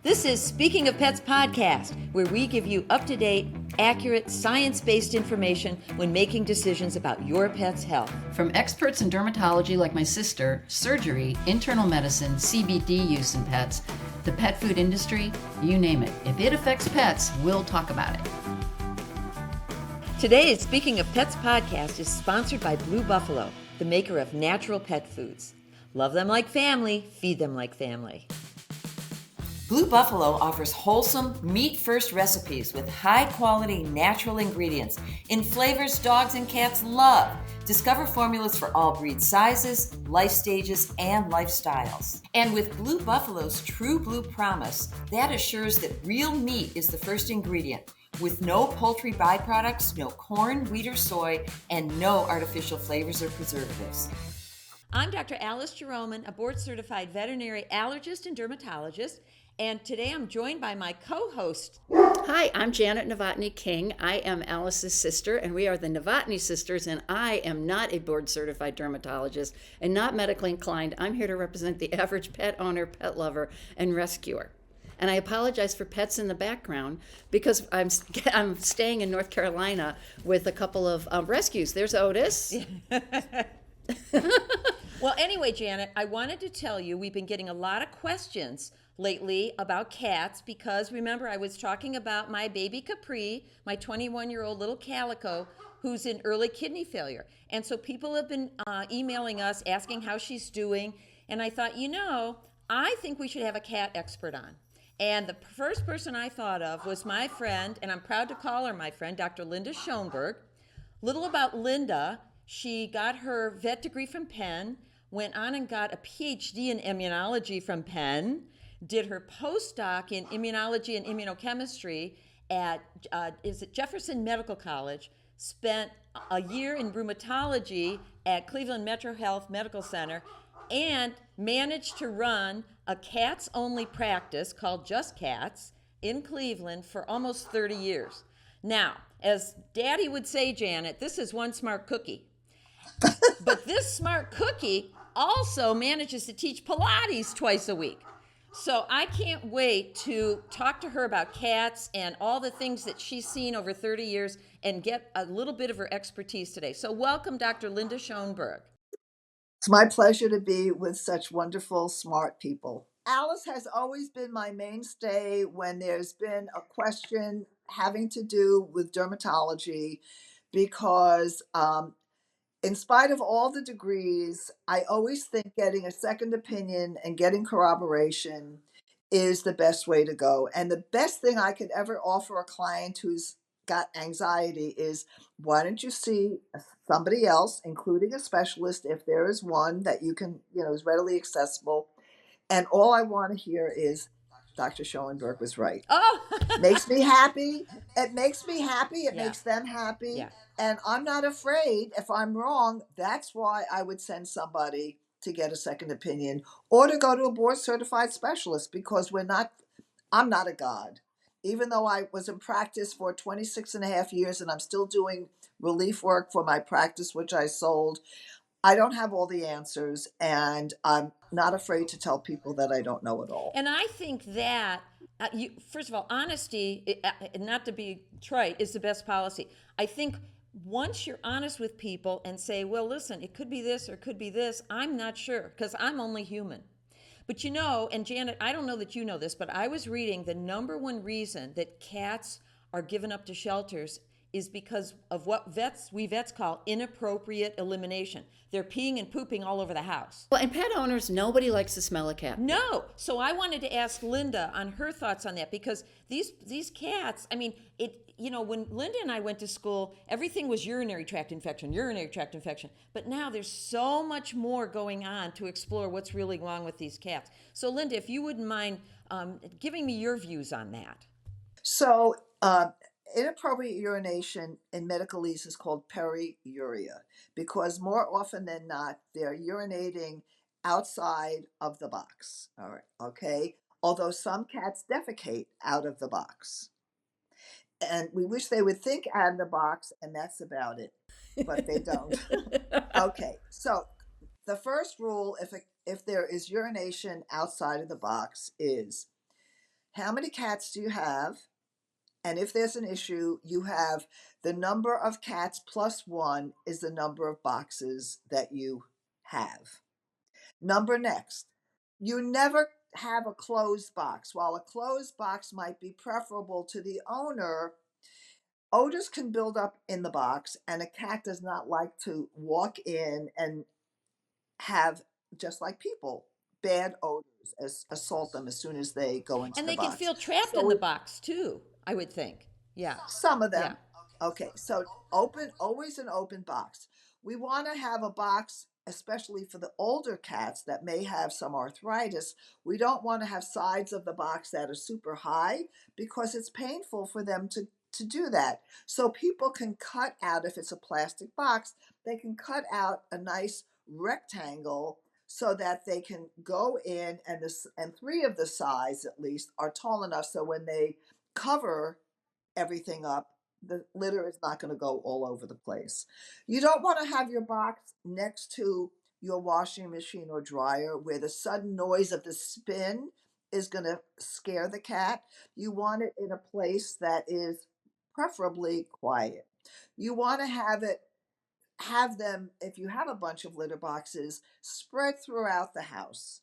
This is Speaking of Pets podcast, where we give you up-to-date, accurate, science-based information when making decisions about your pet's health. From experts in dermatology like my sister, surgery, internal medicine, CBD use in pets, the pet food industry, you name it. If it affects pets, we'll talk about it. Today's Speaking of Pets podcast is sponsored by Blue Buffalo, the maker of natural pet foods. Love them like family, feed them like family. Blue Buffalo offers wholesome, meat-first recipes with high-quality natural ingredients in flavors dogs and cats love. Discover formulas for all breed sizes, life stages, and lifestyles. And with Blue Buffalo's True Blue Promise, that assures that real meat is the first ingredient, with no poultry byproducts, no corn, wheat, or soy, and no artificial flavors or preservatives. I'm Dr. Alice Jeroman, a board-certified veterinary allergist and dermatologist, and today I'm joined by my co-host. Hi, I'm Janet Novotny King. I am Alice's sister, and we are the Novotny sisters, and I am not a board-certified dermatologist and not medically inclined. I'm here to represent the average pet owner, pet lover, and rescuer. And I apologize for pets in the background because I'm staying in North Carolina with a couple of rescues. There's Otis. Well, anyway, Janet, I wanted to tell you we've been getting a lot of questions lately about cats because, remember, I was talking about my baby Capri, my 21-year-old little calico, who's in early kidney failure. And so people have been emailing us asking how she's doing. And I thought, I think we should have a cat expert on. And the first person I thought of was my friend, and I'm proud to call her my friend, Dr. Linda Schoenberg. Little about Linda: she got her vet degree from Penn, went on and got a PhD in immunology from Penn, did her postdoc in immunology and immunochemistry at Jefferson Medical College, spent a year in rheumatology at Cleveland Metro Health Medical Center, and managed to run a cats-only practice called Just Cats in Cleveland for almost 30 years. Now, as Daddy would say, Janet, this is one smart cookie. But this smart cookie also manages to teach Pilates twice a week. So I can't wait to talk to her about cats and all the things that she's seen over 30 years and get a little bit of her expertise today. So welcome, Dr. Linda Schoenberg. It's my pleasure to be with such wonderful, smart people. Alice has always been my mainstay when there's been a question having to do with dermatology because in spite of all the degrees, I always think getting a second opinion and getting corroboration is the best way to go. And the best thing I could ever offer a client who's got anxiety is, why don't you see somebody else, including a specialist, if there is one that you can, is readily accessible. And all I want to hear is, Dr. Schoenberg was right. Oh, Makes me happy. It makes me happy. It Yeah. makes them happy. Yeah. And I'm not afraid if I'm wrong. That's why I would send somebody to get a second opinion or to go to a board certified specialist, because I'm not a god. Even though I was in practice for 26 and a half years and I'm still doing relief work for my practice, which I sold, I don't have all the answers, and I'm not afraid to tell people that I don't know it all. And I think that, first of all, honesty, not to be trite, is the best policy. I think once you're honest with people and say, well, listen, it could be this or it could be this, I'm not sure, because I'm only human. But and Janet, I don't know that you know this, but I was reading the number one reason that cats are given up to shelters is because of what we vets call inappropriate elimination. They're peeing and pooping all over the house. Well, and pet owners, nobody likes to smell a cat. No. So I wanted to ask Linda on her thoughts on that, because these cats, when Linda and I went to school, everything was urinary tract infection. But now there's so much more going on to explore what's really wrong with these cats. So Linda, if you wouldn't mind giving me your views on that. So, inappropriate urination in medicalese is called periuria, because more often than not, they're urinating outside of the box. All right, okay? Although some cats defecate out of the box. And we wish they would think out of the box, and that's about it. But they don't. Okay, so the first rule, if there is urination outside of the box, is how many cats do you have? And if there's an issue, you have the number of cats plus one is the number of boxes that you have. Number next, you never have a closed box. While a closed box might be preferable to the owner, odors can build up in the box, and a cat does not like to walk in and have, just like people, bad odors, assault them as soon as they go into And the they can box. feel trapped So in the we, box too, I would think. Yeah. some of Yeah. them. Okay, so open, always an open box. We want to have a box, especially for the older cats that may have some arthritis. We don't want to have sides of the box that are super high because it's painful for them to do that. So people can cut out, if it's a plastic box, they can cut out a nice rectangle so that they can go in, and this, and three of the sides at least are tall enough so when they cover everything up, the litter is not going to go all over the place. You don't want to have your box next to your washing machine or dryer where the sudden noise of the spin is going to scare the cat. You want it in a place that is preferably quiet. You want to have them, if you have a bunch of litter boxes, spread throughout the house.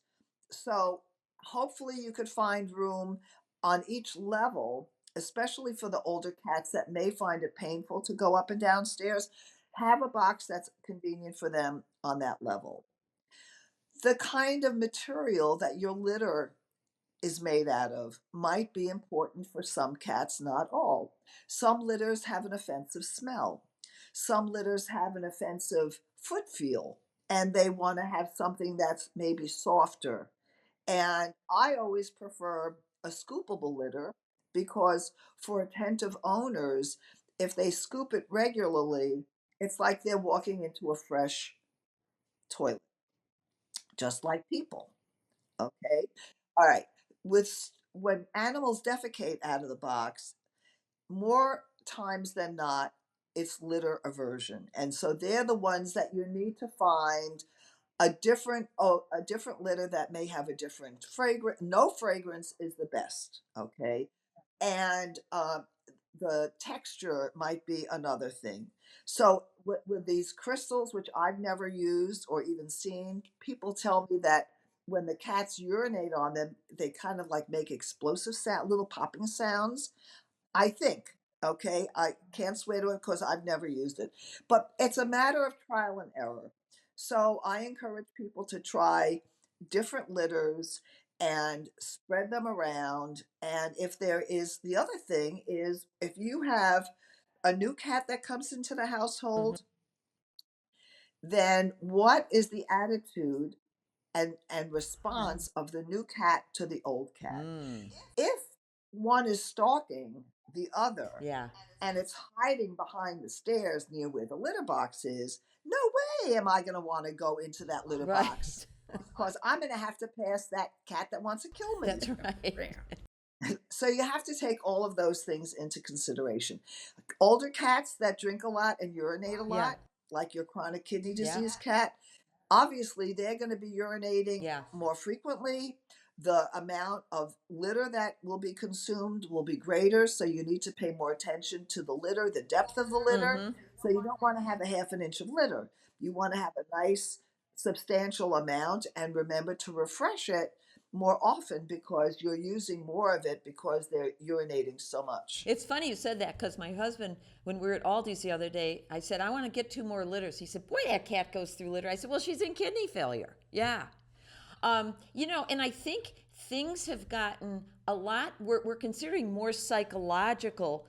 So hopefully you could find room on each level, especially for the older cats that may find it painful to go up and downstairs. Have a box that's convenient for them on that level. The kind of material that your litter is made out of might be important for some cats, not all. Some litters have an offensive smell. Some litters have an offensive foot feel, and they want to have something that's maybe softer. And I always prefer a scoopable litter because for attentive owners, if they scoop it regularly, it's like they're walking into a fresh toilet, just like people. Okay. All right. With when animals defecate out of the box, more times than not, it's litter aversion. And so they're the ones that you need to find a different litter that may have a different fragrance. No fragrance is the best. Okay. And the texture might be another thing. So with these crystals, which I've never used or even seen, people tell me that when the cats urinate on them, they kind of like make explosive sound, little popping sounds. I think. Okay, I can't swear to it because I've never used it, but it's a matter of trial and error. So I encourage people to try different litters and spread them around. And if there is, the other thing is, if you have a new cat that comes into the Hmm. household, then what is the attitude and response of the new cat to the old cat? Mm. If one is stalking the other Yeah. and it's hiding behind the stairs near where the litter box is, no way am I going to want to go into that litter Right. box because I'm going to have to pass that cat that wants to kill me. That's right. So you have to take all of those things into consideration. Older cats that drink a lot and urinate a Yeah. lot, like your chronic kidney Yeah. disease cat, obviously they're going to be urinating Yeah. more frequently. The amount of litter that will be consumed will be greater, so you need to pay more attention to the litter, the depth of the litter. Hmm. So you don't want to have a half an inch of litter. You want to have a nice, substantial amount, and remember to refresh it more often because you're using more of it because they're urinating so much. It's funny you said that because my husband, when we were at Aldi's the other day, I said, I want to get two more litters. He said, boy, that cat goes through litter. I said, well, she's in kidney failure. Yeah. And I think things have gotten a lot, we're considering more psychological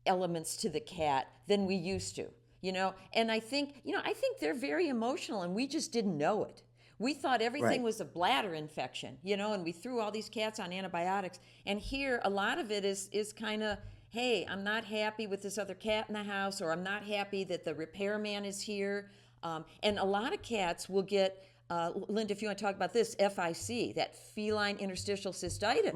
elements to the cat than we used to, and I think they're very emotional and we just didn't know it. We thought everything Right. was a bladder infection, and we threw all these cats on antibiotics. And here, a lot of it is kind of, hey, I'm not happy with this other cat in the house, or I'm not happy that the repairman is here. And a lot of cats will get, Linda, if you want to talk about this, FIC, that feline interstitial Right. cystitis,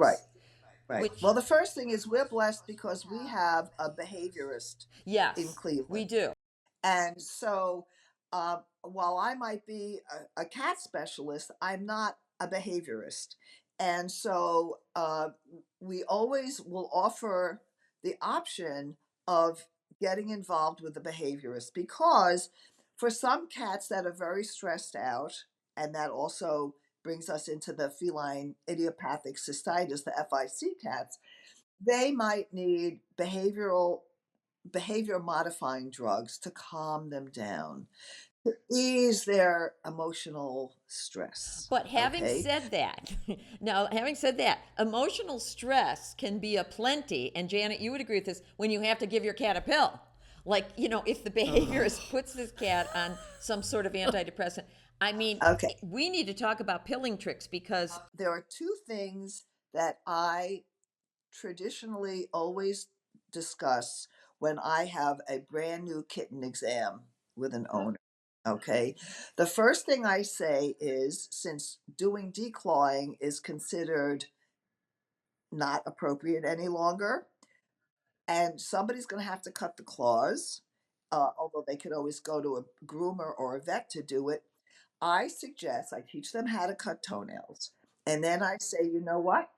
Right. which, Well, the first thing is we're blessed because we have a behaviorist in yes, we Cleveland. do. And so while I might be a cat specialist, I'm not a behaviorist. And so we always will offer the option of getting involved with the behaviorist, because for some cats that are very stressed out, and that also brings us into the feline idiopathic cystitis, the FIC cats, they might need behavior modifying drugs to calm them down, to ease their emotional stress. But having Okay. said that, now having said that, emotional stress can be a plenty, and Janet, you would agree with this, when you have to give your cat a pill. Like, if the behaviorist puts this cat on some sort of antidepressant, I mean, Okay. we need to talk about pilling tricks, because There are two things that I traditionally always discuss when I have a brand new kitten exam with an owner. Okay. The first thing I say is, since doing declawing is considered not appropriate any longer, and somebody's going to have to cut the claws, although they could always go to a groomer or a vet to do it, I teach them how to cut toenails. And then I say, you know what?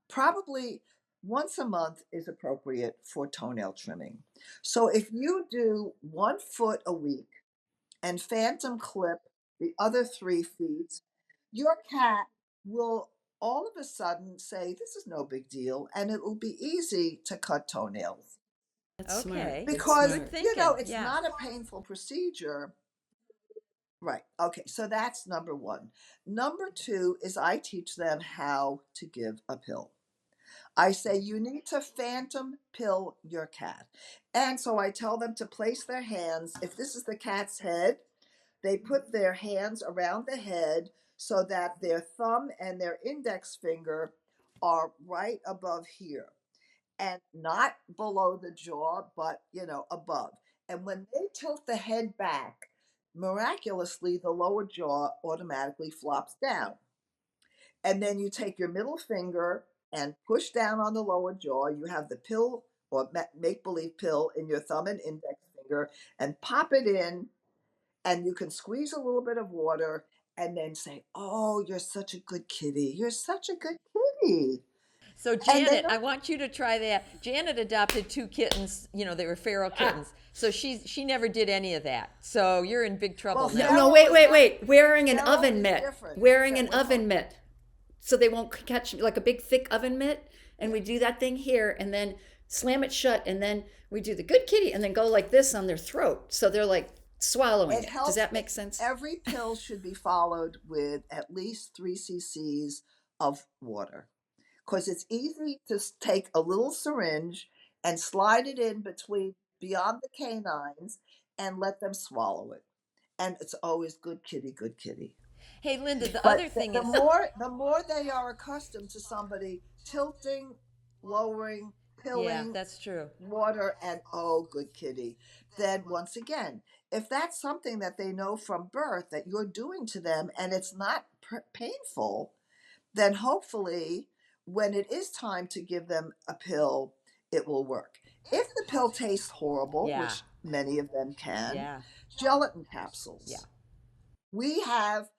Probably once a month is appropriate for toenail trimming. So if you do 1 foot a week and phantom clip the other 3 feet, your cat will all of a sudden say, this is no big deal, and it will be easy to cut toenails. That's smart. okay, That's Because, smart. thinking. it's Yeah. not a painful procedure. Right. Okay. So that's number one. Number two is I teach them how to give a pill. I say you need to phantom pill your cat. And so I tell them to place their hands, if this is the cat's head, they put their hands around the head so that their thumb and their index finger are right above here, and not below the jaw, but above. And when they tilt the head back, miraculously the lower jaw automatically flops down. And then you take your middle finger and push down on the lower jaw. You have the pill or make believe pill in your thumb and index finger, and pop it in, and you can squeeze a little bit of water and then say, oh, you're such a good kitty. You're such a good kitty. So And they Janet, I want you to try that. Janet adopted 2 kittens. They were feral kittens. So she never did any of that. So you're in big trouble Well, now. feral- No, wait. Wearing an Feral oven is mitt. different. Wearing So an we're oven mitt. So they won't catch, like a big thick oven mitt. And we do that thing here and then slam it shut. And then we do the good kitty and then go like this on their throat. So they're like swallowing it. helps. Does that make sense? Every pill should be followed with at least 3 cc's of water, because it's easy to take a little syringe and slide it in beyond the canines and let them swallow it. And it's always good kitty, good kitty. Hey, Linda, the But other thing the is, more they are accustomed to somebody tilting, lowering, pilling, yeah, that's true. water, and oh, good kitty, then once again, if that's something that they know from birth that you're doing to them and it's not painful, then hopefully when it is time to give them a pill, it will work. If the pill tastes horrible, Yeah. which many of them can, Yeah. gelatin capsules. Yeah. We have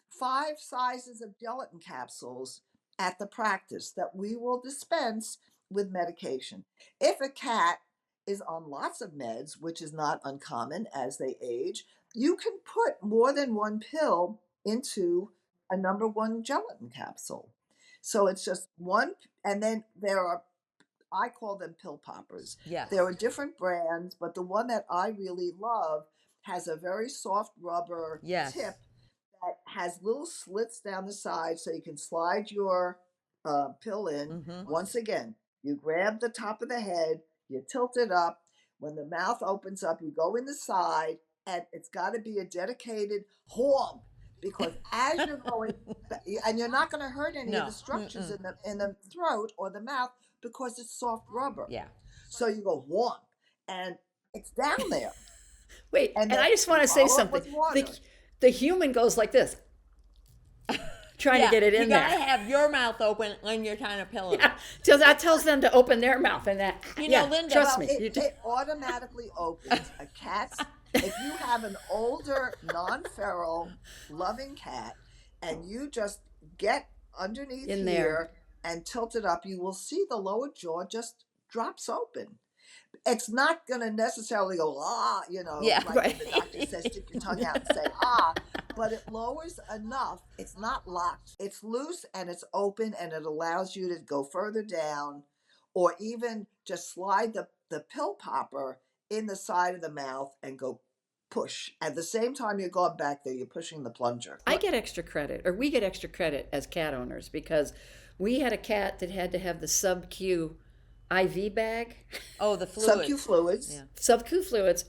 5 sizes of gelatin capsules at the practice that we will dispense with medication. If a cat is on lots of meds, which is not uncommon as they age, you can put more than 1 pill into a number 1 gelatin capsule. So it's just one, and then I call them pill poppers. Yes. There are different brands, but the one that I really love has a very soft rubber Yes. tip that has little slits down the side so you can slide your pill in. Mhm. Once again, you grab the top of the head, you tilt it up. When the mouth opens up, you go in the side, and it's got to be a dedicated horn, because as you're going, and you're not going to hurt any No. of the structures in the throat or the mouth, because it's soft rubber. Yeah. So you go whomp, and it's down there. Wait, And and then I just want to say follow it something. with water. The human goes like this, trying to get it in you there. gotta have your mouth open when you're trying to pill it. Yeah, so that tells them to open their mouth, and that. You know, Linda, trust Well, me. it automatically opens. A cat's, if you have an older, non-feral, loving cat, and you just get underneath In there. here and tilt it up, you will see the lower jaw just drops open. It's not going to necessarily go, ah, Yeah, like when right. the doctor says, stick your tongue out and say, ah, but it lowers enough. It's not locked. It's loose and it's open, and it allows you to go further down, or even just slide the pill popper in the side of the mouth and go push. At the same time you're going back there, you're pushing the plunger. I get extra credit, or we get extra credit as cat owners, because we had a cat that had to have the sub-Q IV bag, Oh, the Sub-Q fluids. fluids. Yeah. sub-Q fluids,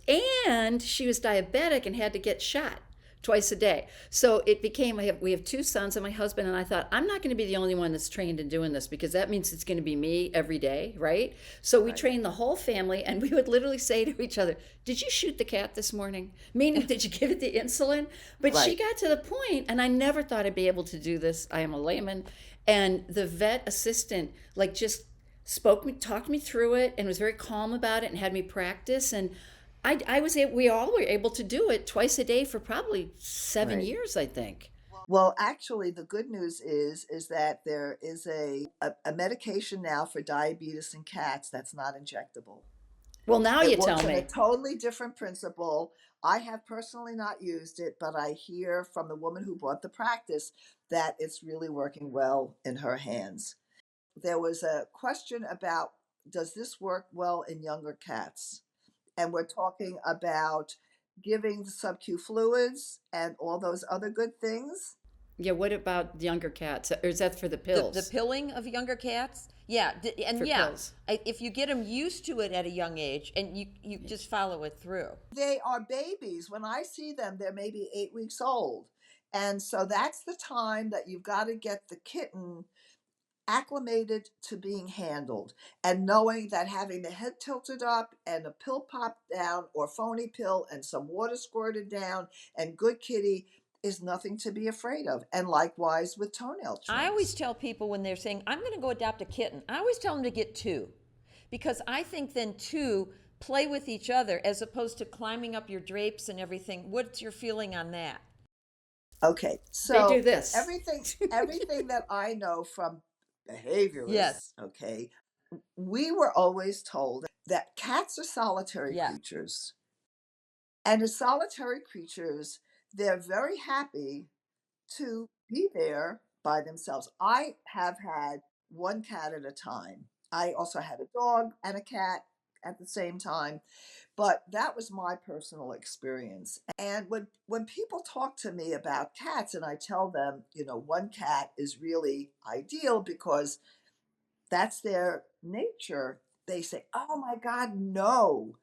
and she was diabetic and had to get shot twice a day. So it became, we have two sons and my husband, and I thought, I'm not going to be the only one that's trained in doing this, because that means it's going to be me every day, right? So we trained the whole family, and we would literally say to each other, did you shoot the cat this morning? Meaning, did you give it the insulin? But she Right. got to the point, and I never thought I'd be able to do this. I am a layman. And the vet assistant, like, just talked me through it, and was very calm about it and had me practice. And we all were able to do it twice a day for probably 7 years, I think. Well, actually, the good news is that there is a medication now for diabetes in cats that's not injectable. Well, now you It tell works in a me. totally different principle. I have personally not used it, but I hear from the woman who bought the practice that it's really working well in her hands. There was a question about, does this work well in younger cats? And we're talking about giving the sub-Q fluids and all those other good things. Yeah, what about younger cats? Or is that for the The pills? pilling of younger cats. Yeah, and For yeah, pills. if you get them used to it at a young age, and you just follow it through. They are babies. When I see them, they're maybe 8 weeks old. And so that's the time that you've got to get the kitten acclimated to being handled, and knowing that having the head tilted up and a pill popped down or phony pill and some water squirted down and good kitty is nothing to be afraid of. And likewise with toenail I always trims. tell people when they're saying, I'm going to go adopt a kitten, I always tell them to get two. Because I think then two play with each other as opposed to climbing up your drapes and everything. What's your feeling on that? Okay, They do so this. everything that I know from Yes. behaviorists, okay, we were always told that cats are solitary Yeah. creatures. And as solitary creatures, they're very happy to be there by themselves. I have had one cat at a time. I also had a dog and a cat at the same time, but that was my personal experience. And when people talk to me about cats and I tell them, one cat is really ideal because that's their nature, they say, "Oh my God, no.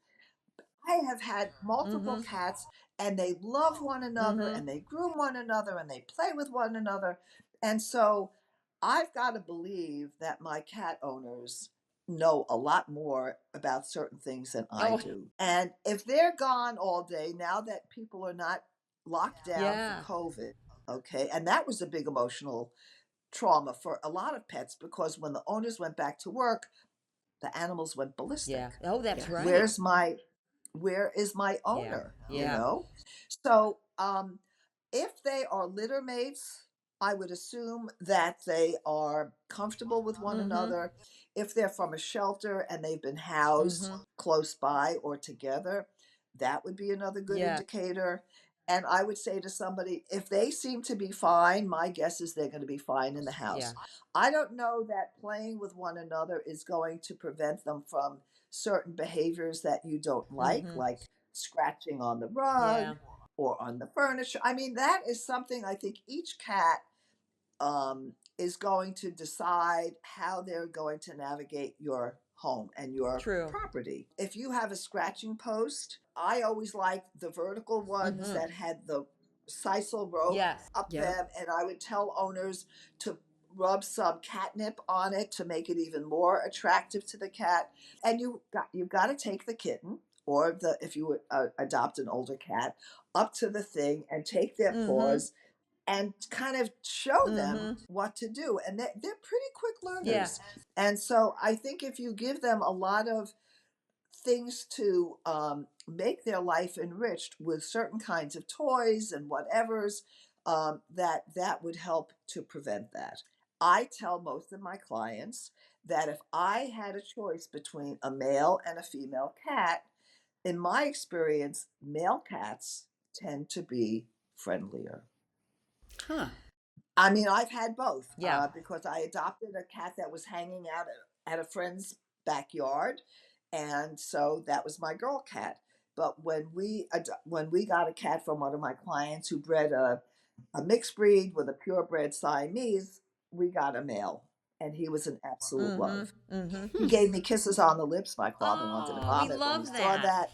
I have had multiple Mm-hmm. cats and they love one another Mm-hmm. and they groom one another and they play with one another." And so I've got to believe that my cat owners know a lot more about certain things than I Oh, do. And if they're gone all day, now that people are not locked down for yeah. COVID, okay, and that was a big emotional trauma for a lot of pets because when the owners went back to work, the animals went Yeah. ballistic. Oh, that's Yeah. right. Where is my Yeah. owner, Yeah. so if they are litter mates, I would assume that they are comfortable with one Mm-hmm. another. If they're from a shelter and they've been housed Mm-hmm. close by or together, that would be another good Yeah. indicator. And I would say to somebody, if they seem to be fine, my guess is they're going to be fine in the Yeah. house. I don't know that playing with one another is going to prevent them from certain behaviors that you don't Mm-hmm. like scratching on the rug Yeah. or on the furniture. I mean, that is something I think each cat is going to decide how they're going to navigate your home and your True. property. If you have a scratching post, I always liked the vertical ones Mm-hmm. that had the sisal rope Yes. up Yeah. them, and I would tell owners to rub some catnip on it to make it even more attractive to the cat. And you've got to take the kitten or the if you would adopt an older cat up to the thing and take their Mm-hmm. paws and kind of show them Mm-hmm. what to do. And they're pretty quick Yeah. learners. And so I think if you give them a lot of things to make their life enriched with certain kinds of toys and whatevers, that would help to prevent that. I tell most of my clients that if I had a choice between a male and a female cat, in my experience, male cats tend to be friendlier. Huh. I mean, I've had both Yeah. because I adopted a cat that was hanging out at a friend's backyard, and so that was my girl cat. But when we got a cat from one of my clients who bred a mixed breed with a purebred Siamese, we got a male, and he was an absolute love. He Mm-hmm. gave me kisses on the lips. My father wanted to Oh, we vomit when he love saw that. that.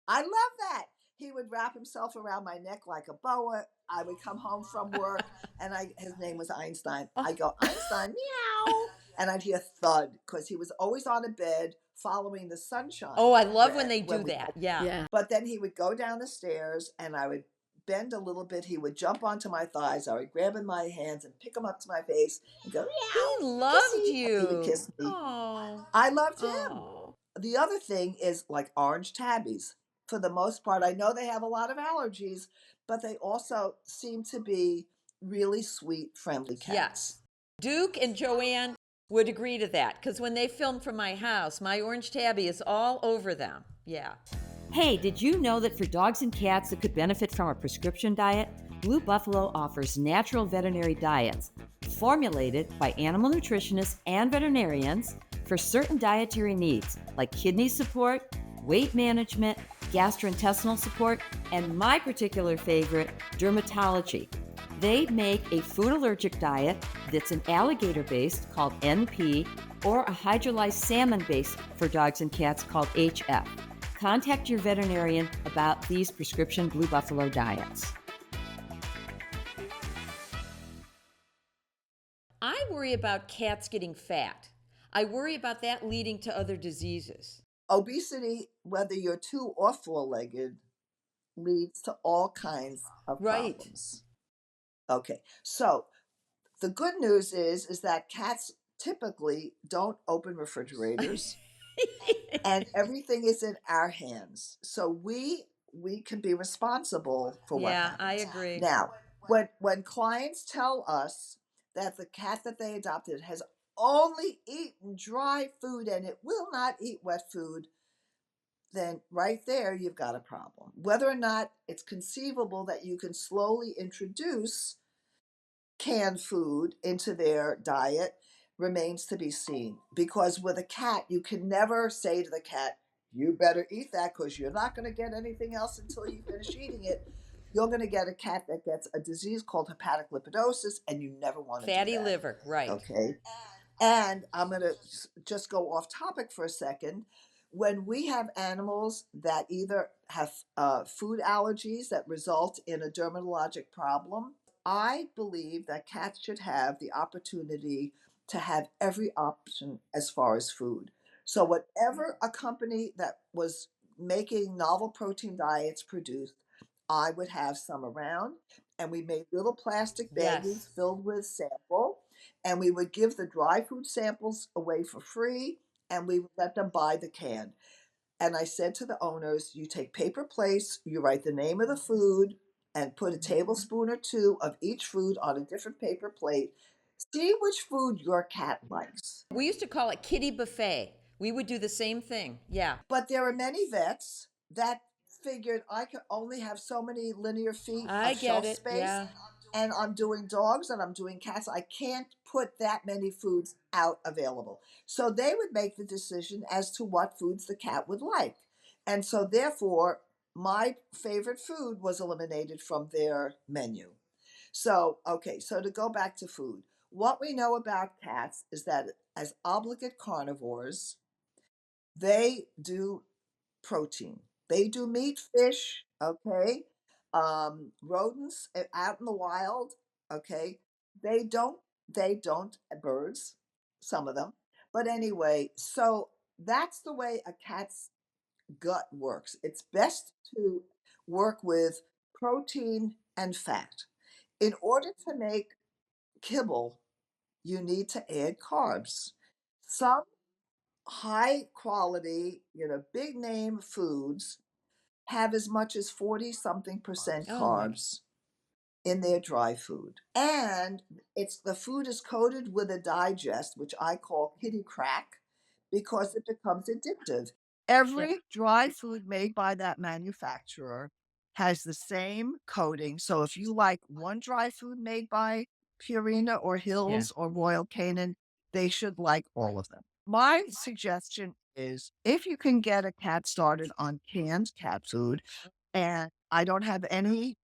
I love that. He would wrap himself around my neck like a boa. I would come home from work and his name was Einstein. Oh. I go, Einstein, meow. And I'd hear thud because he was always on a bed following the sunshine. Oh, I love when they do we that. Yeah. Yeah. But then he would go down the stairs and I would bend a little bit. He would jump onto my thighs. I would grab in my hands and pick him up to my face and go, He meow, loved kissy. And he would you. kiss me. Oh. I loved him. Oh. The other thing is like orange tabbies. For the most part, I know they have a lot of allergies, but they also seem to be really sweet, friendly cats. Yes. Duke and Joanne would agree to that because when they filmed from my house, my orange tabby is all over them. Yeah. Hey, did you know that for dogs and cats that could benefit from a prescription diet, Blue Buffalo offers natural veterinary diets formulated by animal nutritionists and veterinarians for certain dietary needs like kidney support, weight management, gastrointestinal support, and my particular favorite, dermatology. They make a food allergic diet that's an alligator based called NP or a hydrolyzed salmon based for dogs and cats called HF. Contact your veterinarian about these prescription Blue Buffalo diets. I worry about cats getting fat. I worry about that leading to other diseases. Obesity, whether you're two or four-legged, leads to all kinds of Right. problems. Okay, so the good news is that cats typically don't open refrigerators and everything is in our hands. So we can be responsible for what Yeah, I happens. agree. Now, when clients tell us that the cat that they adopted has only eaten dry food and it will not eat wet food, then right there you've got a problem. Whether or not it's conceivable that you can slowly introduce canned food into their diet remains to be seen. Because with a cat, you can never say to the cat, you better eat that because you're not going to get anything else until you finish eating it. You're going to get a cat that gets a disease called hepatic lipidosis, and you never want to Fatty do that. liver, right. Okay. And I'm going to just go off topic for a second. When we have animals that either have food allergies that result in a dermatologic problem, I believe that cats should have the opportunity to have every option as far as food. So, whatever a company that was making novel protein diets produced, I would have some around. And we made little plastic baggies Yes. filled with sample, and we would give the dry food samples away for free, and we would let them buy the can. And I said to the owners, you take paper plates, you write the name of the food, and put a tablespoon or two of each food on a different paper plate. See which food your cat likes. We used to call it kitty buffet. We would do the same thing. Yeah. But there are many vets that figured I could only have so many linear feet I of get shelf it. space. Yeah. And I'm doing dogs and I'm doing cats. I can't put that many foods out available. So they would make the decision as to what foods the cat would like. And so therefore, my favorite food was eliminated from their menu. So, okay, so to go back to food, what we know about cats is that as obligate carnivores, they do protein. They do meat, fish, okay? Rodents out in the wild, okay? They don't birds, some of them. But anyway, so that's the way a cat's gut works. It's best to work with protein and fat. In order to make kibble, you need to add carbs. Some high quality, big name foods have as much as 40 something percent Oh my. carbs. in their dry food. And the food is coated with a digest, which I call kitty crack, because it becomes addictive. Every dry food made by that manufacturer has the same coating. So if you like one dry food made by Purina or Hills or Royal Canin, they should like all of them. My suggestion is if you can get a cat started on canned cat food, and I don't have any,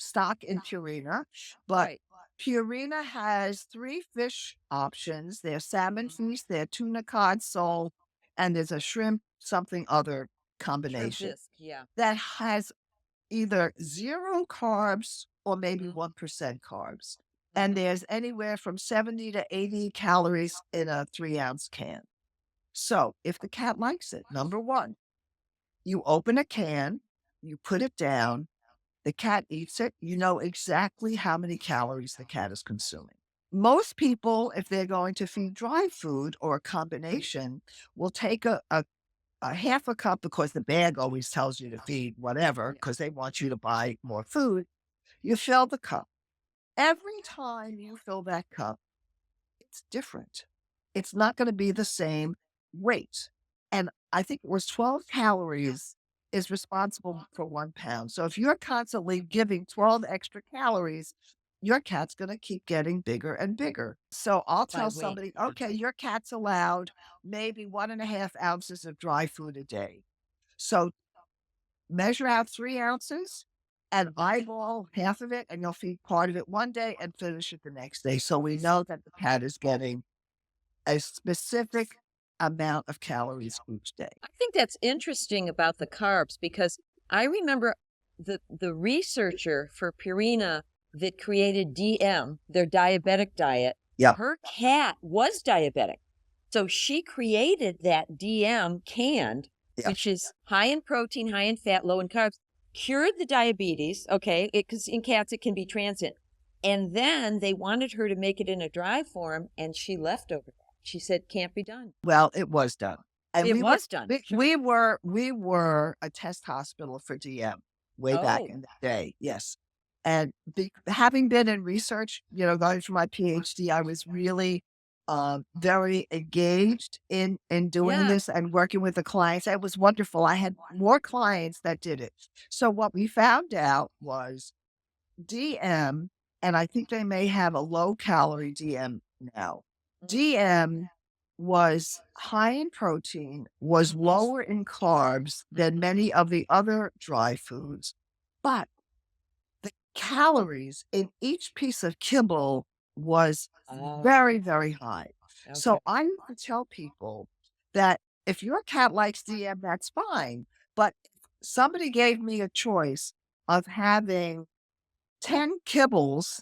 stock in Purina, but Right. Purina has 3 fish options. There's salmon feast, there's tuna cod sole, and there's a shrimp something other combination Bisque, yeah. that has either 0 carbs or maybe 1% carbs. And there's anywhere from 70 to 80 calories in a 3-ounce can. So if the cat likes it, number 1, you open a can, you put it down, the cat eats it, you know exactly how many calories the cat is consuming. Most people, if they're going to feed dry food or a combination, will take a half a cup because the bag always tells you to feed whatever because they want you to buy more food. You fill the cup. Every time you fill that cup, it's different. It's not going to be the same weight. And I think it was 12 calories is responsible for 1 pound. So if you're constantly giving 12 extra calories, your cat's going to keep getting bigger and bigger. So I'll By tell weight. somebody, okay, your cat's allowed maybe 1.5 ounces of dry food a day. So measure out 3 ounces and eyeball half of it, and you'll feed part of it one day and finish it the next day. So we know that the cat is getting a specific amount of calories each day. I think that's interesting about the carbs because I remember the researcher for Purina that created DM, their diabetic diet. Yeah. Her cat was diabetic. So she created that DM canned, which is high in protein, high in fat, low in carbs, cured the diabetes, okay, because in cats it can be transient. And then they wanted her to make it in a dry form, and she left over that. She said, can't be done. Well, it was done. And It we was were, done. We, Sure. we were a test hospital for DM way back Oh. in the day. Yes. And having been in research, going for my PhD, I was really very engaged in doing Yeah. this and working with the clients. It was wonderful. I had more clients that did it. So what we found out was DM, and I think they may have a low calorie DM now. DM was high in protein, was lower in carbs than many of the other dry foods, but the calories in each piece of kibble was very, very high. So Okay. I would tell people that if your cat likes DM, that's fine. But if somebody gave me a choice of having 10 kibbles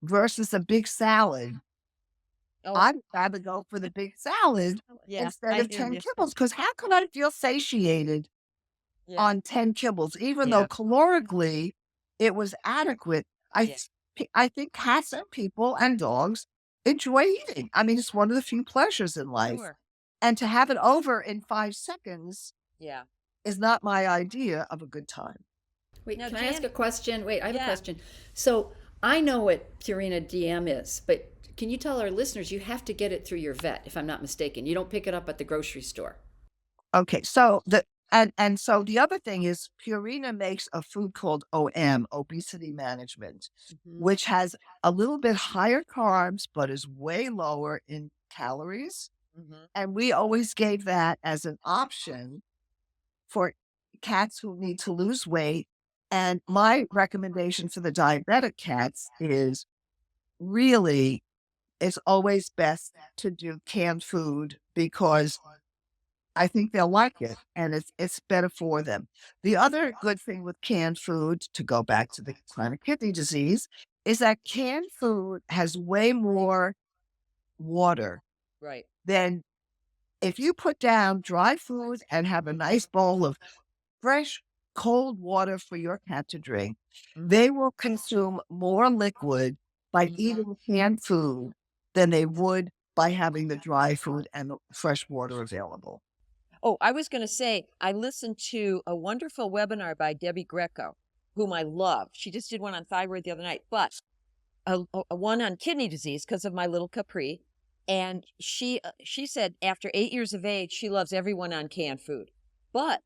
versus a big salad, Oh, I'd rather go for the big salad yeah. instead I of hear 10 you. kibbles. Because how could I feel satiated Yeah. on 10 kibbles, even Yeah. though calorically it was adequate? Yeah. I think cats and people and dogs enjoy eating. I mean, it's one of the few pleasures in life. Sure. And to have it over in 5 seconds Yeah. is not my idea of a good time. Wait, Now, can I ask a Janet- question? Wait, I have a Yeah. question. So I know what Purina DM is, but can you tell our listeners you have to get it through your vet, if I'm not mistaken? You don't pick it up at the grocery store. Okay, so so the other thing is Purina makes a food called OM, obesity management, which has a little bit higher carbs but is way lower in calories. And we always gave that as an option for cats who need to lose weight. And my recommendation for the diabetic cats is really it's always best to do canned food because I think they'll like it and it's better for them. The other good thing with canned food, to go back to the chronic kidney disease, is that canned food has way more water Right. than if you put down dry food and have a nice bowl of fresh, cold water for your cat to drink. They will consume more liquid by eating canned food than they would by having the dry food and the fresh water available. Oh, I was going to say, I listened to a wonderful webinar by Debbie Greco, whom I love. She just did one on thyroid the other night, but a one on kidney disease because of my little Capri. And she said after 8 years of age, she loves everyone on canned food. But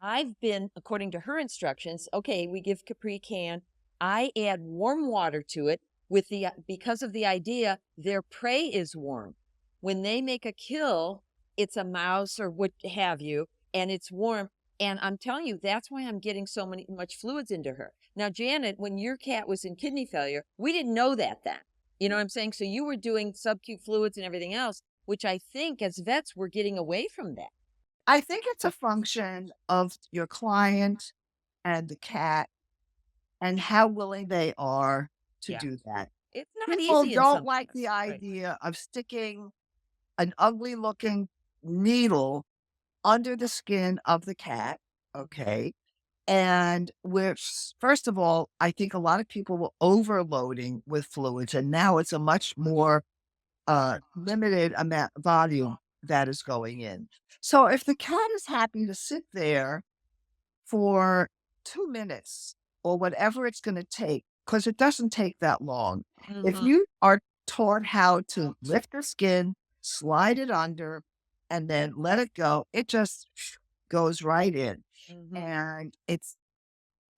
I've been, according to her instructions, okay, we give Capri can. I add warm water to it with because of the idea their prey is warm. When they make a kill, it's a mouse or what have you, and it's warm. And I'm telling you, that's why I'm getting much fluids into her. Now, Janet, when your cat was in kidney failure, we didn't know that then. You know what I'm saying? So you were doing subcute fluids and everything else, which I think as vets, we're getting away from that. I think it's a function of your client and the cat and how willing they are to Yeah. do that. It's not People easy in don't some like the cases. Right. idea of sticking an ugly looking needle under the skin of the cat. Okay. And first of all, I think a lot of people were overloading with fluids, and now it's a much more limited amount volume that is going in. So if the cat is happy to sit there for 2 minutes or whatever it's going to take, because it doesn't take that long. If you are taught how to lift the skin, slide it under, and then let it go, it just goes right in. And it's,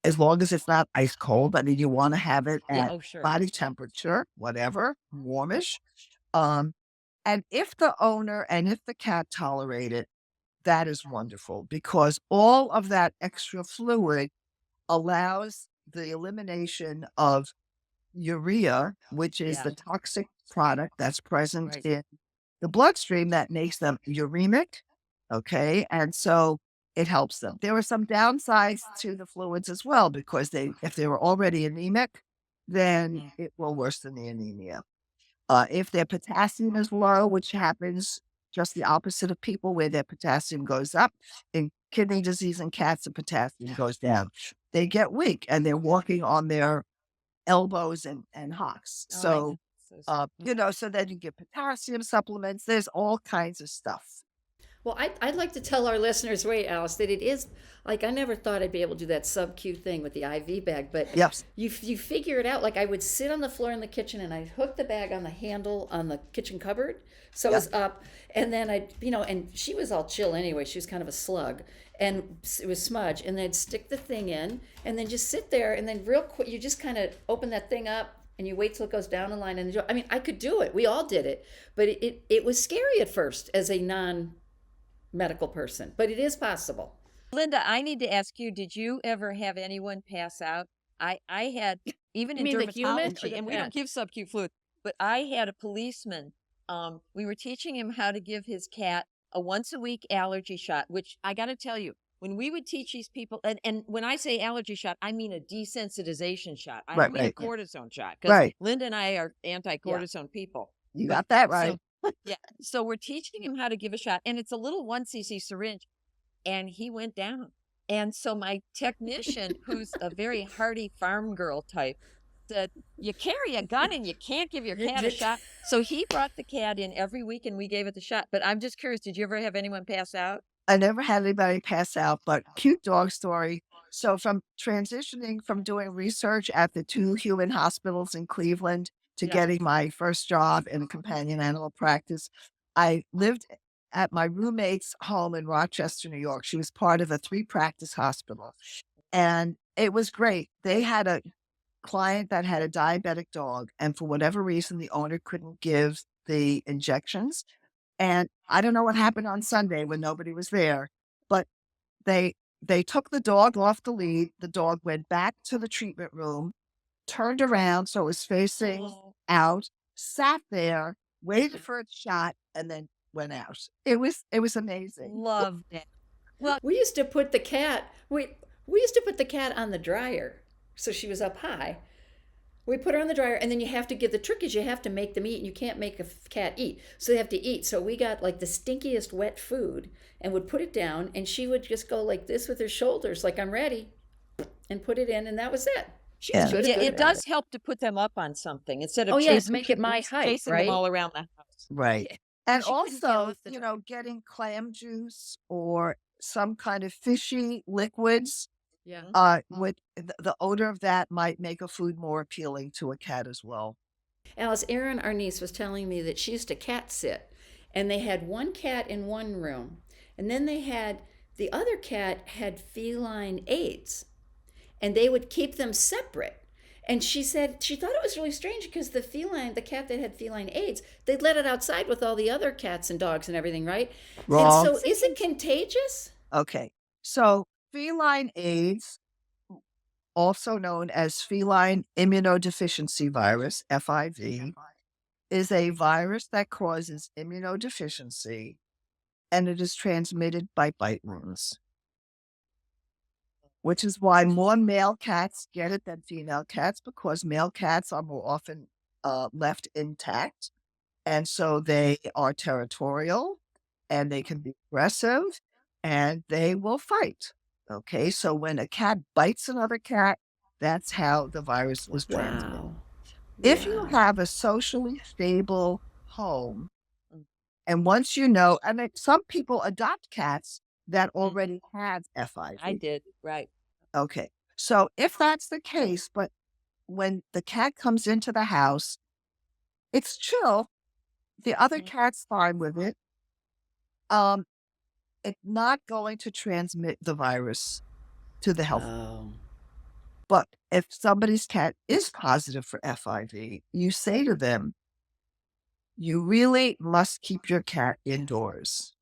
as long as it's not ice cold, I mean, you want to have it Yeah. at Oh, sure. body temperature, whatever, warmish. Um, and if the owner and if the cat tolerate it, that is wonderful, because all of that extra fluid allows the elimination of urea, which is Yeah. the toxic product that's present Right. in the bloodstream that makes them uremic. Okay. And so it helps them. There are some downsides to the fluids as well, because if they were already anemic, then it will worsen the anemia. If their potassium is low, which happens just the opposite of people, where their potassium goes up, in kidney disease in cats, the potassium goes down. They get weak and they're walking on their elbows and hocks. Oh, I So, know. so then you get potassium supplements. There's all kinds of stuff. Well, I'd like to tell our listeners, wait, Alice, that it is like I never thought I'd be able to do that sub-Q thing with the IV bag, but Yes. you figure it out. Like I would sit on the floor in the kitchen and I'd hook the bag on the handle on the kitchen cupboard, so it was up, and then and she was all chill anyway. She was kind of a slug, and it was smudge, and then I'd stick the thing in, and then just sit there, and then real quick, you just kind of open that thing up. And you wait till it goes down the line, and I mean, I could do it. We all did it, but it was scary at first as a non-medical person, but it is possible. Linda, I need to ask you, did you ever have anyone pass out? I had, even You in mean the human or dermatology, the and we don't pet? give subcute fluid, but I had a policeman. We were teaching him how to give his cat a once a week allergy shot, which I got to tell you, when we would teach these people, and when I say allergy shot, I mean a desensitization shot. I don't mean a cortisone shot, because Right. Linda and I are anti-cortisone people. You got that right. Yeah. So we're teaching him how to give a shot, and it's a little 1 cc syringe, and he went down. And so my technician, who's a very hardy farm girl type, said, "You carry a gun and you can't give your cat a shot." So he brought the cat in every week and we gave it the shot. But I'm just curious, did you ever have anyone pass out? I never had anybody pass out, but cute dog story. So from transitioning from doing research at the 2 human hospitals in Cleveland to Yeah. getting my first job in companion animal practice, I lived at my roommate's home in Rochester, New York. She was part of a 3-practice hospital, and it was great. They had a client that had a diabetic dog, and for whatever reason, the owner couldn't give the injections. And I don't know what happened on Sunday when nobody was there, but they took the dog off the lead. The dog went back to the treatment room, turned around so it was facing Oh. out, sat there, waited for its shot, and then went out. It was amazing. Love that. Well, We used to put the cat we used to put the cat on the dryer, so she was up high. We put her on the dryer, and then the trick is you have to make them eat, and you can't make a cat eat, so they have to eat. So we got like the stinkiest wet food and would put it down, and she would just go like this with her shoulders, like I'm ready, and put it in, and that was it. She was Yeah. good yeah, it about does help to put them up on something instead of Oh, yeah, chasing, make it my height, chasing right? them all around the house. Right. Yeah. And She couldn't get also, off the getting clam juice or some kind of fishy liquids Yeah. With the odor of that might make a food more appealing to a cat as well. Alice, Erin, our niece, was telling me that she used to cat sit, and they had one cat in one room, and then they had the other cat had feline AIDS, and they would keep them separate. And she said she thought it was really strange because the cat that had feline AIDS, they'd let it outside with all the other cats and dogs and everything, right? And Wrong. so, is it contagious? Okay. So feline AIDS, also known as feline immunodeficiency virus, FIV, is a virus that causes immunodeficiency and it is transmitted by bite wounds, which is why more male cats get it than female cats because male cats are more often left intact. And so they are territorial and they can be aggressive and they will fight. Okay. So when a cat bites another cat, that's how the virus is transmitted. Wow. If you Wow. have a socially stable home, Mm. and once you know, and some people adopt cats that already have FIV. I did, right. Okay. So if that's the case, but when the cat comes into the house, it's chill. The other Mhm. cat's fine with it. Um, it's not going to transmit the virus to the health. Oh. But if somebody's cat is positive for FIV, you say to them, you really must keep your cat indoors.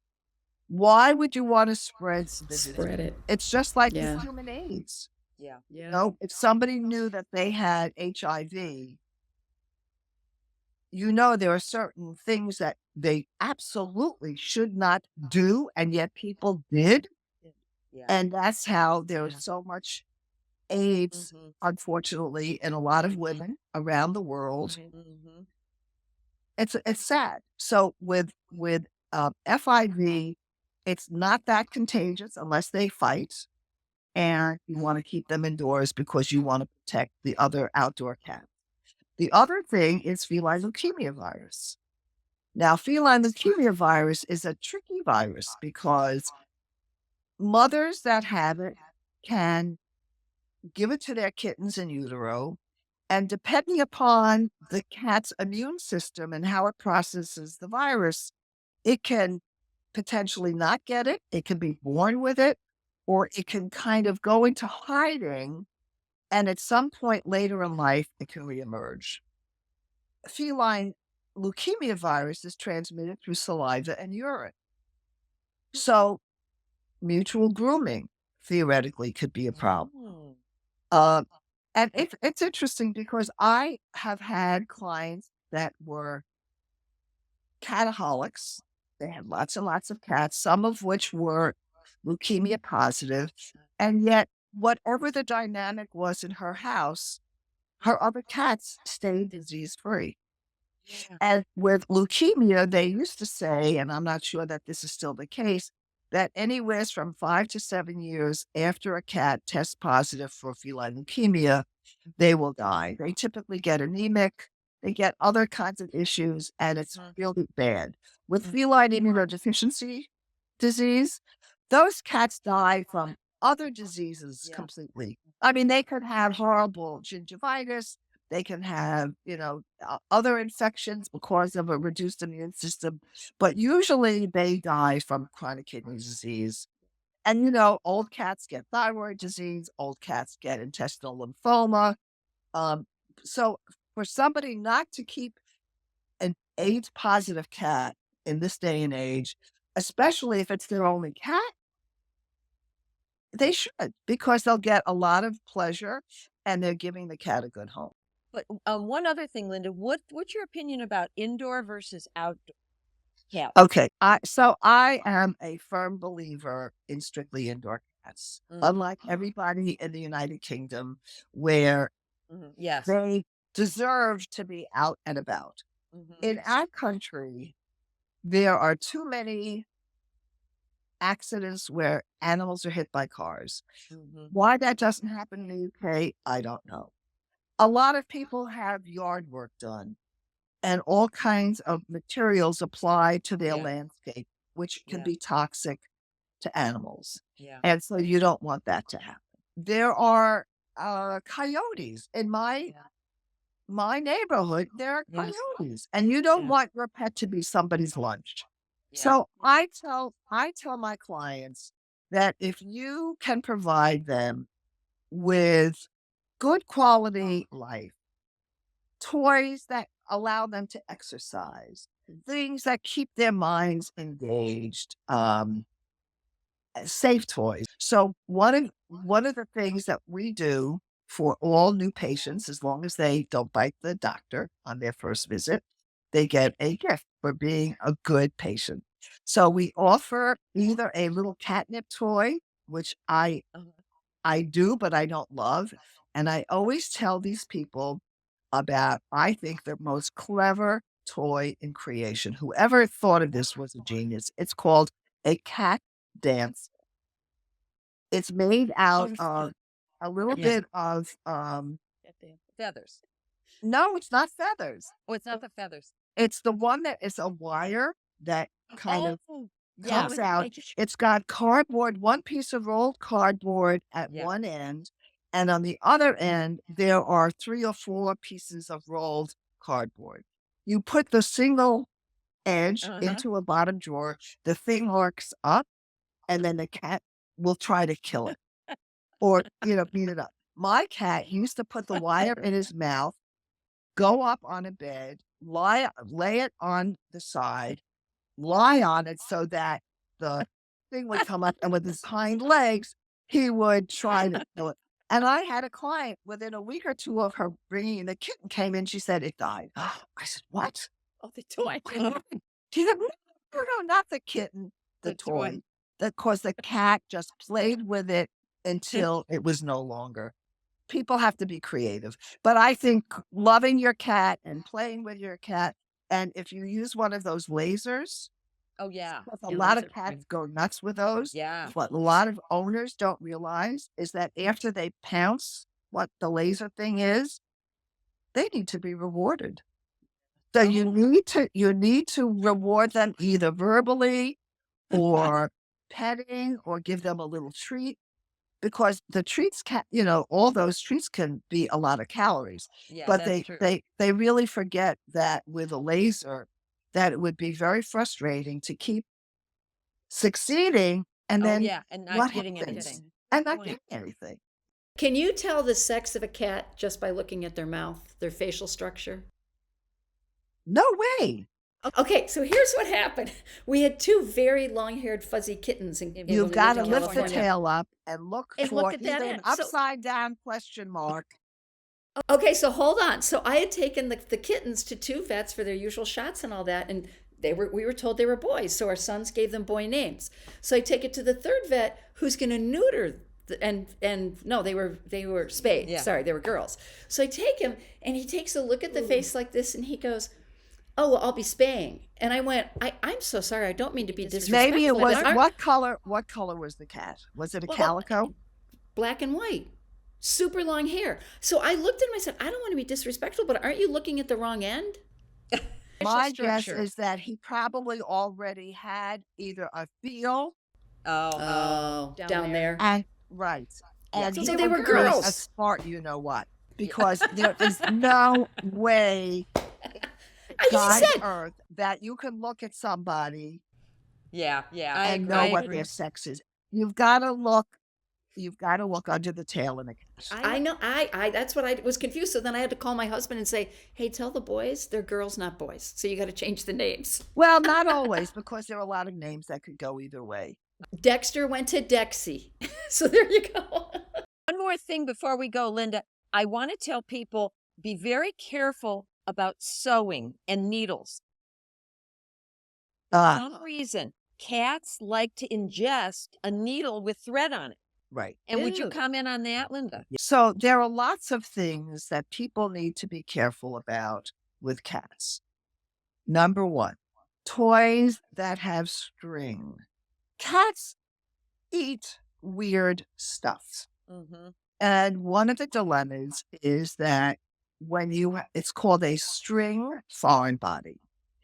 Why would you want to spread the disease? Spread it. It's just like Yeah. with human AIDS. Yeah. Yeah. No, if somebody knew that they had HIV, you know there are certain things that they absolutely should not do, and yet people did. Yeah. And that's how there's Yeah. so much AIDS, Mhm. unfortunately, in a lot of women around the world. Mhm. It's sad. So with FIV, it's not that contagious unless they fight, and you want to keep them indoors because you want to protect the other outdoor cats. The other thing is feline leukemia virus. Now, feline leukemia virus is a tricky virus because mothers that have it can give it to their kittens in utero. And depending upon the cat's immune system and how it processes the virus, it can potentially not get it. It can be born with it, or it can kind of go into hiding. And at some point later in life, it can reemerge. Feline leukemia virus is transmitted through saliva and urine. So mutual grooming theoretically could be a problem. Mm. Uh, and it's interesting because I have had clients that were cataholics. They had lots and lots of cats, some of which were leukemia positive. And yet, whatever the dynamic was in her house, her other cats stayed disease free. Yeah. And with leukemia, they used to say, and I'm not sure that this is still the case, that anywhere from 5 to 7 years after a cat tests positive for feline leukemia, they will die. They typically get anemic, they get other kinds of issues, and it's Mhm. really bad. With Mhm. feline immunodeficiency disease, those cats die from other diseases Yeah. completely. I mean, they could have horrible gingivitis, they can have, other infections because of a reduced immune system, but usually they die from chronic kidney disease. And, old cats get thyroid disease, old cats get intestinal lymphoma. Um, so for somebody not to keep an AIDS positive cat in this day and age, especially if it's their only cat, they should because they'll get a lot of pleasure and they're giving the cat a good home. But one other thing, Linda, what's your opinion about indoor versus outdoor cats? Okay, I am a firm believer in strictly indoor cats, Mm. unlike everybody in the United Kingdom, where Mhm. Yes. they deserve to be out and about. Mhm. In our country, there are too many accidents where animals are hit by cars. Mhm. Why that doesn't happen in the UK, I don't know. A lot of people have yard work done and all kinds of materials applied to their Yeah. landscape, which can Yeah. be toxic to animals. Yeah. And so you don't want that to happen. there are coyotes in my neighborhood. There are Yes. coyotes, and you don't Yeah. want your pet to be somebody's lunch. Yeah. So I tell my clients that if you can provide them with good quality life, toys that allow them to exercise, things that keep their minds engaged, safe toys. So one of the things that we do for all new patients, as long as they don't bite the doctor on their first visit, they get a gift for being a good patient. So we offer either a little catnip toy, which Uh-huh. I do, but I don't love. And I always tell these people about, I think, the most clever toy in creation. Whoever thought of this was a genius. It's called a cat dance. It's made out of a little Yeah. bit of, Feathers. no, it's not feathers. Oh, it's not the feathers. It's the one that is a wire that kind of Oh, comes yeah. out. It's got cardboard, one piece of rolled cardboard at Yeah. one end, and on the other end, there are 3 or 4 pieces of rolled cardboard. You put the single edge Uh-huh. into a bottom drawer, the thing arcs up, and then the cat will try to kill it or, beat it up. My cat used to put the wire in his mouth, go up on a bed, lay it on the side, lie on it so that the thing would come up, and with his hind legs, he would try to kill it. And I had a client within a week or 2 of her bringing in the kitten came in, she said, "It died." I said, "What?" Oh, the toy. She said, "No, no, not the kitten, the The toy. toy." Because the cat just played with it until it was no longer. People have to be creative. But I think loving your cat and playing with your cat, and if you use one of those lasers, Oh, yeah. because a And lot of laser cats print. go nuts with those. Yeah. What a lot of owners don't realize is that after they pounce what the laser thing is, they need to be rewarded. So you need to reward them either verbally or petting or give them a little treat, because the treats all those treats can be a lot of calories. Yeah, But that's true. they really forget that with a laser, that it would be very frustrating to keep succeeding, and Oh, then yeah, and not what getting happens? anything. And not Point. getting anything. Can you tell the sex of a cat just by looking at their mouth, their facial structure? No way. Okay, so here's what happened. We had 2 very long-haired fuzzy kittens when we You've lived got to in lift the California. tail up and look And for look at that either an end. So- upside down question mark. Okay, so hold on. So I had taken the kittens to 2 vets for their usual shots and all that, and we were told they were boys, so our sons gave them boy names. So I take it to the 3rd vet who's going to neuter and no, they were spayed. Yeah. Sorry, they were girls. So I take him, and he takes a look at the face like this, and he goes, "Oh, well, I'll be spaying." And I went, I'm so sorry. I don't mean to be disrespectful. Maybe it was but what color was the cat? Was it a Well, calico? black and white, super long hair. So I looked at him, I said, I don't want to be disrespectful, but aren't you looking at the wrong end? My guess structure. is that he probably already had either a feel Oh, Down there. and right. Yeah. And So he they were would really girls. a smart what, because there is no way I God said, earth that you can look at somebody yeah, yeah. and know what their sex is. You've got to look under the tail in a cat. I know. I that's what I was confused. So then I had to call my husband and say, "Hey, tell the boys they're girls, not boys. So you got to change the names." Well, not always, because there are a lot of names that could go either way. Dexter went to Dexy. So there you go. One more thing before we go, Linda. I want to tell people, be very careful about sewing and needles. For some reason, cats like to ingest a needle with thread on it. Right. And would you Ew. comment on that, Linda? So there are lots of things that people need to be careful about with cats. Number 1, toys that have string. Cats eat weird stuff. Mm-hmm. And one of the dilemmas is that it's called a string foreign body.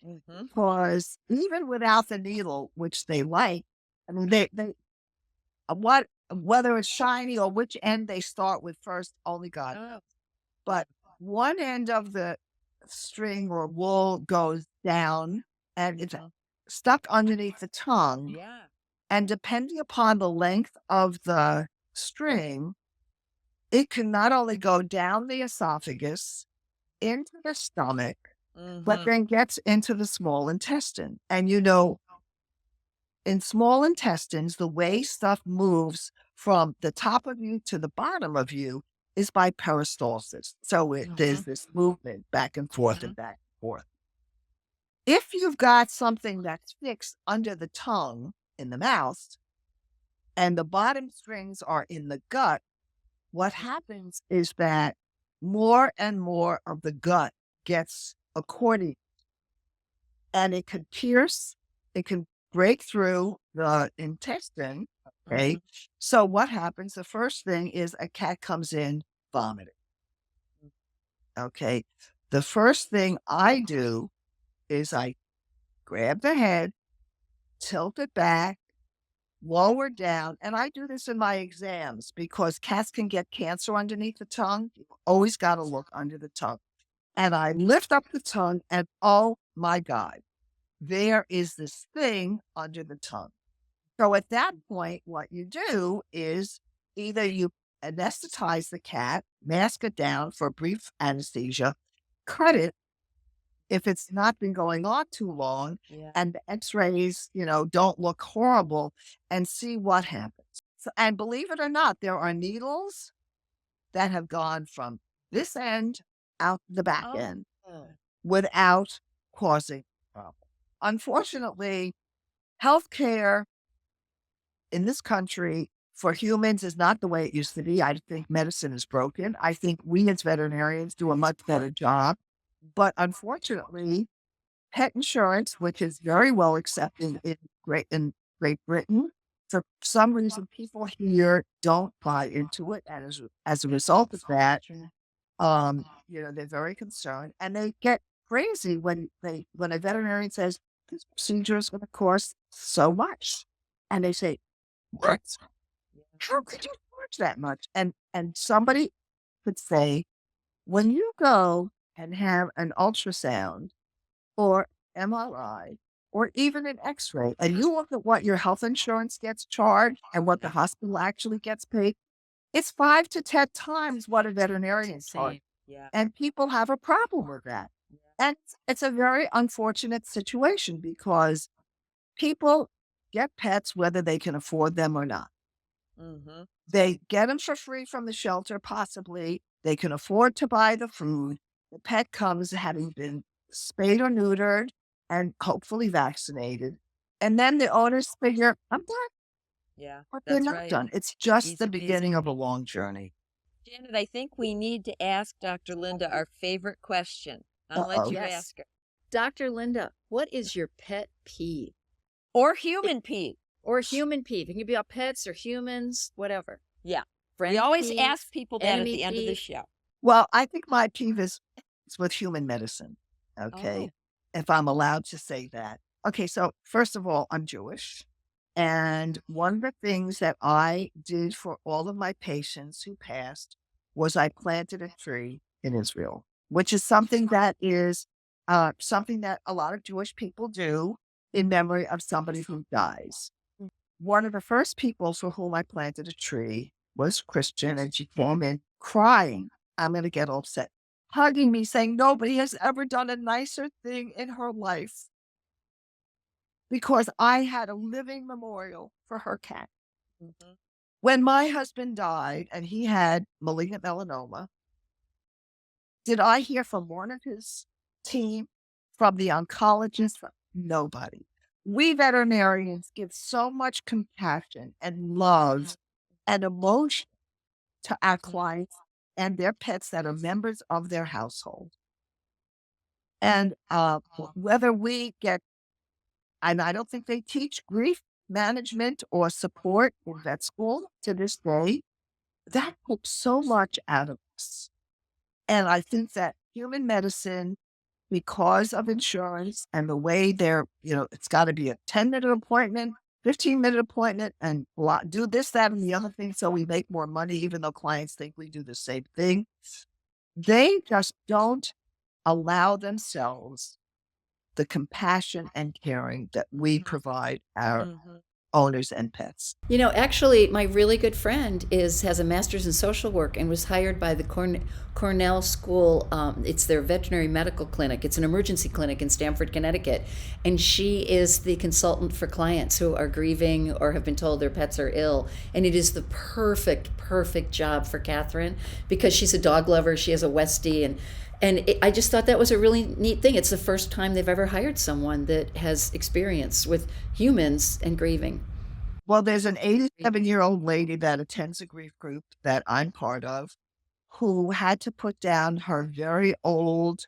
Mm-hmm. Because even without the needle, which they like, I mean, whether it's shiny or which end they start with first, only God. Oh. But one end of the string or wool goes down and it's stuck underneath the tongue. Yeah. And depending upon the length of the string, it can not only go down the esophagus into the stomach, but then gets into the small intestine. And in small intestines, the way stuff moves from the top of you to the bottom of you is by peristalsis. So there's this movement back and forth and back and forth. If you've got something that's fixed under the tongue in the mouth and the bottom strings are in the gut, what happens is that more and more of the gut gets accordion, and it can pierce, it can break through the intestine. Okay. So what happens? The first thing is a cat comes in vomiting. Okay. The first thing I do is I grab the head, tilt it back, lower down. And I do this in my exams because cats can get cancer underneath the tongue. You always got to look under the tongue. And I lift up the tongue and oh my God, there is this thing under the tongue. So at that point, what you do is either you anesthetize the cat, mask it down for brief anesthesia, cut it if it's not been going on too long, and the x-rays, don't look horrible, and see what happens. So, and believe it or not, there are needles that have gone from this end out the back end without causing problem. Unfortunately, healthcare in this country for humans is not the way it used to be. I think medicine is broken. I think we as veterinarians do a much better job. But unfortunately, pet insurance, which is very well accepted in Great Britain, for some reason people here don't buy into it. And as a result of that, they're very concerned and they get crazy when a veterinarian says this procedure is going to cost so much. And they say, what? How could you charge that much? And somebody could say, when you go and have an ultrasound or MRI or even an x-ray, and you look at what your health insurance gets charged and what the hospital actually gets paid, it's 5 to 10 times what a veterinarian charges. Yeah. And people have a problem with that. And it's a very unfortunate situation because people get pets whether they can afford them or not. They get them for free from the shelter, possibly. They can afford to buy the food. The pet comes having been spayed or neutered and hopefully vaccinated. And then the owners figure, I'm done. Yeah, But they're that's not right. done. It's just Easy the peasy. beginning of a long journey. Janet, I think we need to ask Dr. Linda our favorite question. I'll let you Yes. ask her. Dr. Linda, what is your pet peeve? Or human peeve. Or human peeve? It can be about pets or humans, whatever. Yeah. Friend We always peeve, ask people that at enemy the end of the peeve. show. Well, I think my peeve is with human medicine. Okay. If I'm allowed to say that. Okay. So first of all, I'm Jewish. And one of the things that I did for all of my patients who passed was I planted a tree in Israel, which is something that a lot of Jewish people do in memory of somebody who dies. One of the first people for whom I planted a tree was Christian, and she came in crying. I'm going to get upset, hugging me, saying nobody has ever done a nicer thing in her life because I had a living memorial for her cat. When my husband died and he had malignant melanoma, did I hear from one of his team, from the oncologist? Nobody. We veterinarians give so much compassion and love and emotion to our clients and their pets that are members of their household. And whether we get, and I don't think they teach grief management or support in vet school to this day, that takes so much out of us. And I think that human medicine, because of insurance and the way it's got to be a 10-minute appointment 15-minute appointment and do this, that, and the other thing so we make more money, even though clients think we do the same thing. They just don't allow themselves the compassion and caring that we provide our owners and pets. You know, actually, my really good friend has a master's in social work and was hired by the Cornell School. It's their veterinary medical clinic. It's an emergency clinic in Stamford, Connecticut. And she is the consultant for clients who are grieving or have been told their pets are ill. And it is the perfect job for Catherine because she's a dog lover. She has a Westie, and I just thought that was a really neat thing. It's the first time they've ever hired someone that has experience with humans and grieving. Well, there's an 87-year-old lady that attends a grief group that I'm part of who had to put down her very old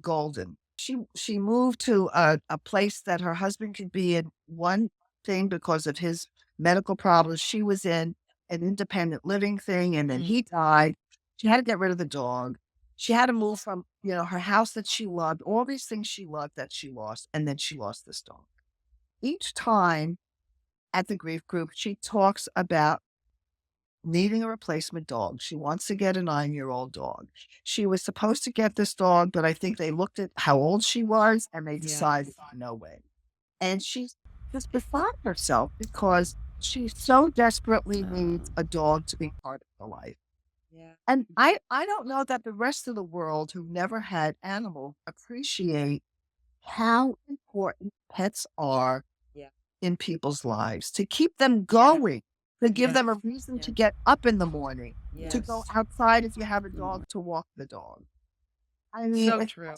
Golden. She moved to a place that her husband could be in one thing because of his medical problems. She was in an independent living thing, and then he died. She had to get rid of the dog. She had to move from, her house that she loved, all these things she loved that she lost, and then she lost this dog. Each time at the grief group, she talks about needing a replacement dog. She wants to get a 9-year-old dog. She was supposed to get this dog, but I think they looked at how old she was and they decided, no way. And she's just beside herself because she so desperately needs a dog to be part of her life. Yeah. And I don't know that the rest of the world who never had animals appreciate how important pets are in people's lives, to keep them going, to give them a reason to get up in the morning, to go outside if you have a dog, to walk the dog. I mean, So true.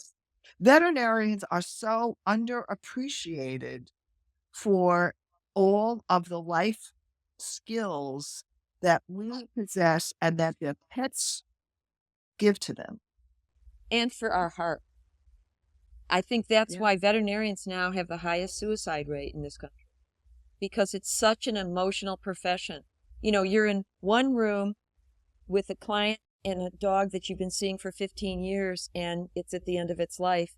veterinarians are so underappreciated for all of the life skills that we possess and that their pets give to them. And for our heart. I think that's why veterinarians now have the highest suicide rate in this country, because it's such an emotional profession. You're in one room with a client and a dog that you've been seeing for 15 years, and it's at the end of its life.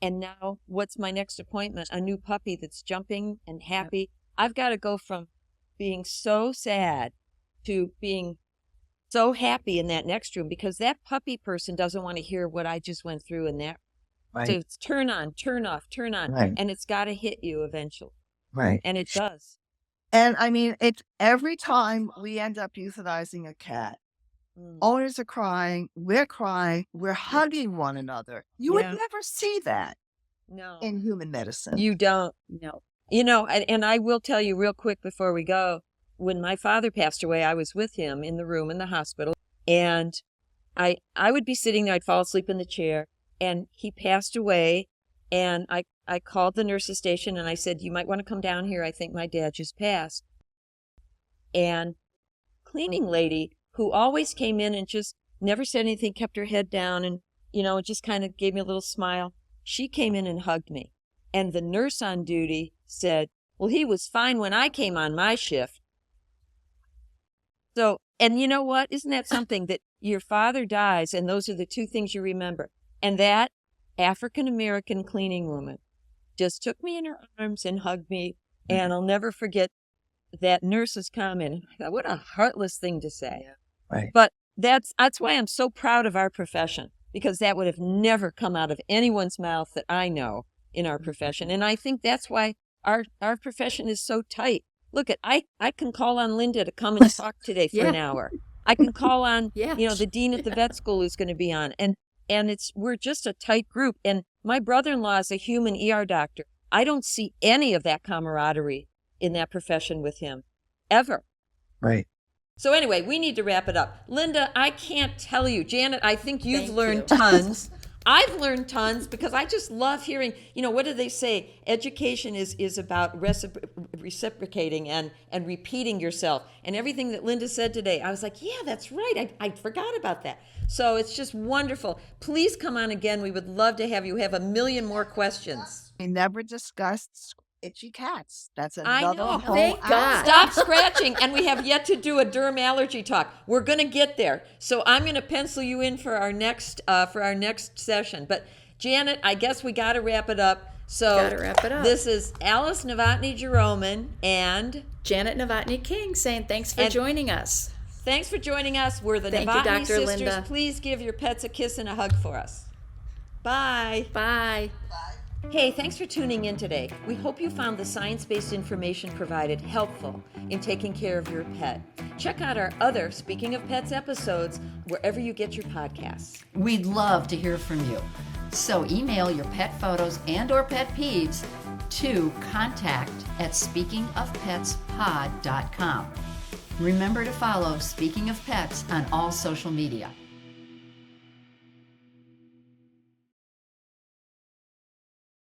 And now, what's my next appointment? A new puppy that's jumping and happy. I've got to go from being so sad to being so happy in that next room, because that puppy person doesn't want to hear what I just went through in that. Right. So it's turn on, turn off, turn on, Right. and it's got to hit you eventually. Right. And it does. And I mean, it's every time we end up euthanizing a cat, owners are crying, we're hugging one another. You would never see that in human medicine. You don't. No. And I will tell you real quick before we go, when my father passed away, I was with him in the room in the hospital, and I would be sitting there, I'd fall asleep in the chair, and he passed away, and I called the nurse's station and I said, you might want to come down here. I think my dad just passed. And cleaning lady, who always came in and just never said anything, kept her head down and, just kind of gave me a little smile. She came in and hugged me. And the nurse on duty said, well, he was fine when I came on my shift. So, and you know what? Isn't that something that your father dies and those are the two things you remember? And that African-American cleaning woman just took me in her arms and hugged me. And I'll never forget that nurse's comment. I thought, what a heartless thing to say. Right. But that's why I'm so proud of our profession, because that would have never come out of anyone's mouth that I know in our profession. And I think that's why our profession is so tight. Look, I can call on Linda to come and talk today for an hour. I can call on, the dean at the vet school who's going to be on. And we're just a tight group. And my brother-in-law is a human ER doctor. I don't see any of that camaraderie in that profession with him, ever. Right. So anyway, we need to wrap it up. Linda, I can't tell you. Janet, I think you've Thank learned you. tons. I've learned tons because I just love hearing, what do they say? Education is about reciprocating and repeating yourself. And everything that Linda said today, I was like, yeah, that's right. I forgot about that. So it's just wonderful. Please come on again. We would love to have you have a million more questions. We never discussed itchy cats. That's I another know. whole Thank hour. God. Stop scratching. And we have yet to do a derm allergy talk. We're going to get there. So I'm going to pencil you in for our next session. But Janet, I guess we got to wrap it up. So Gotta wrap it up. This is Alice Novotny Jeroman and Janet Novotny King saying thanks for joining us. thanks for joining us. We're the Thank you, Novotny Dr. sisters. Linda. Please give your pets a kiss and a hug for us. Bye. Bye. Hey, thanks for tuning in today. We hope you found the science-based information provided helpful in taking care of your pet. Check out our other Speaking of Pets episodes wherever you get your podcasts. We'd love to hear from you. So email your pet photos and or pet peeves to contact@speakingofpetspod.com. Remember to follow Speaking of Pets on all social media.